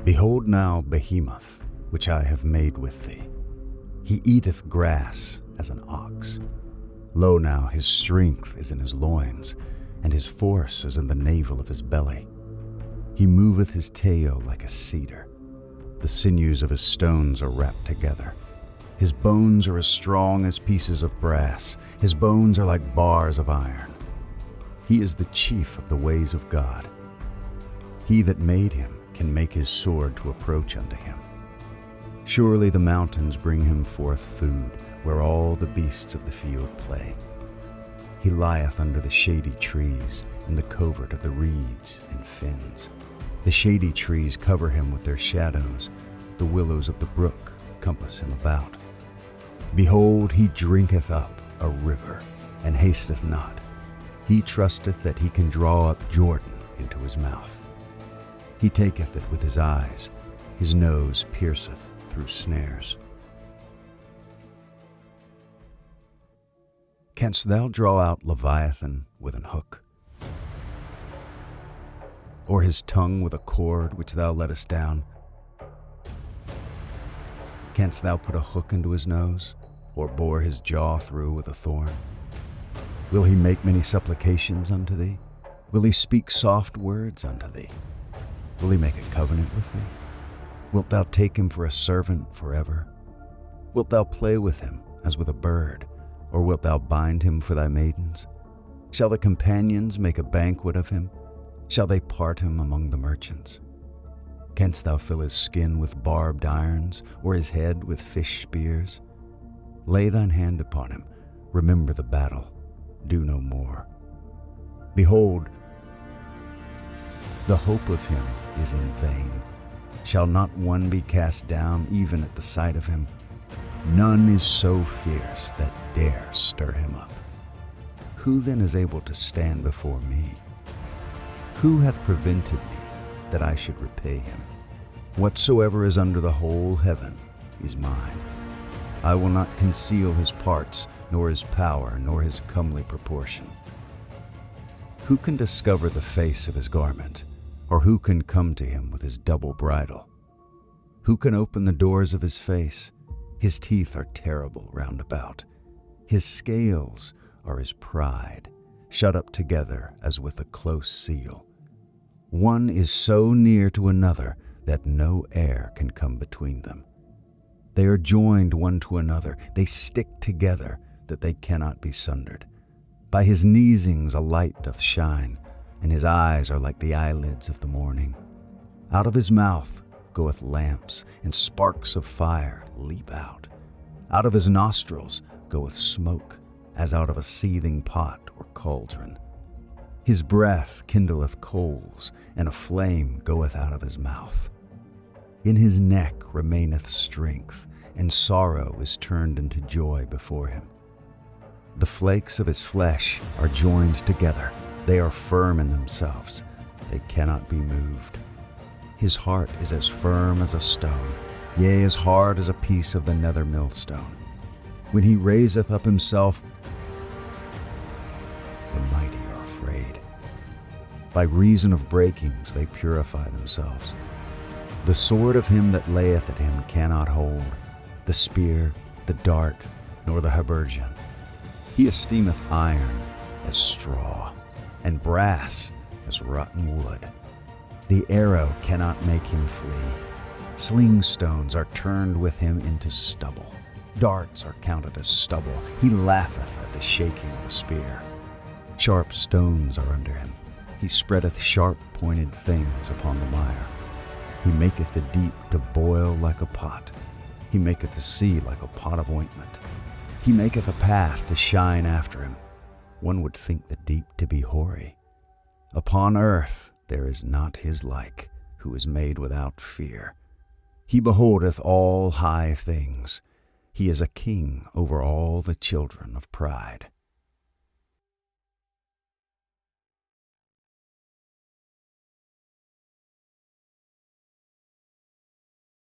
Behold now Behemoth, which I have made with thee. He eateth grass as an ox. Lo now, his strength is in his loins, and his force is in the navel of his belly. He moveth his tail like a cedar. The sinews of his stones are wrapped together. His bones are as strong as pieces of brass. His bones are like bars of iron. He is the chief of the ways of God. He that made him can make his sword to approach unto him. Surely the mountains bring him forth food, where all the beasts of the field play. He lieth under the shady trees, in the covert of the reeds and fens. The shady trees cover him with their shadows. The willows of the brook compass him about. Behold, he drinketh up a river, and hasteth not. He trusteth that he can draw up Jordan into his mouth. He taketh it with his eyes. His nose pierceth through snares. Canst thou draw out Leviathan with an hook? Or his tongue with a cord which thou lettest down? Canst thou put a hook into his nose, or bore his jaw through with a thorn? Will he make many supplications unto thee? Will he speak soft words unto thee? Will he make a covenant with thee? Wilt thou take him for a servant forever? Wilt thou play with him as with a bird, or wilt thou bind him for thy maidens? Shall the companions make a banquet of him? Shall they part him among the merchants? Canst thou fill his skin with barbed irons, or his head with fish spears? Lay thine hand upon him, remember the battle, do no more. Behold, the hope of him is in vain. Shall not one be cast down even at the sight of him? None is so fierce that dare stir him up. Who then is able to stand before me? Who hath prevented me that I should repay him? Whatsoever is under the whole heaven is mine. I will not conceal his parts, nor his power, nor his comely proportion. Who can discover the face of his garment, or who can come to him with his double bridle? Who can open the doors of his face? His teeth are terrible round about. His scales are his pride, shut up together as with a close seal. One is so near to another that no air can come between them. They are joined one to another. They stick together that they cannot be sundered. By his neesings a light doth shine, and his eyes are like the eyelids of the morning. Out of his mouth goeth lamps, and sparks of fire leap out. Out of his nostrils goeth smoke, as out of a seething pot or cauldron. His breath kindleth coals, and a flame goeth out of his mouth. In his neck remaineth strength, and sorrow is turned into joy before him. The flakes of his flesh are joined together. They are firm in themselves. They cannot be moved. His heart is as firm as a stone, yea, as hard as a piece of the nether millstone. When he raiseth up himself, the mighty are afraid. By reason of breakings they purify themselves. The sword of him that layeth at him cannot hold, the spear, the dart, nor the habergeon. He esteemeth iron as straw, and brass as rotten wood. The arrow cannot make him flee. Sling stones are turned with him into stubble. Darts are counted as stubble. He laugheth at the shaking of a spear. Sharp stones are under him. He spreadeth sharp-pointed things upon the mire. He maketh the deep to boil like a pot. He maketh the sea like a pot of ointment. He maketh a path to shine after him. One would think the deep to be hoary. Upon earth there is not his like, who is made without fear. He beholdeth all high things. He is a king over all the children of pride.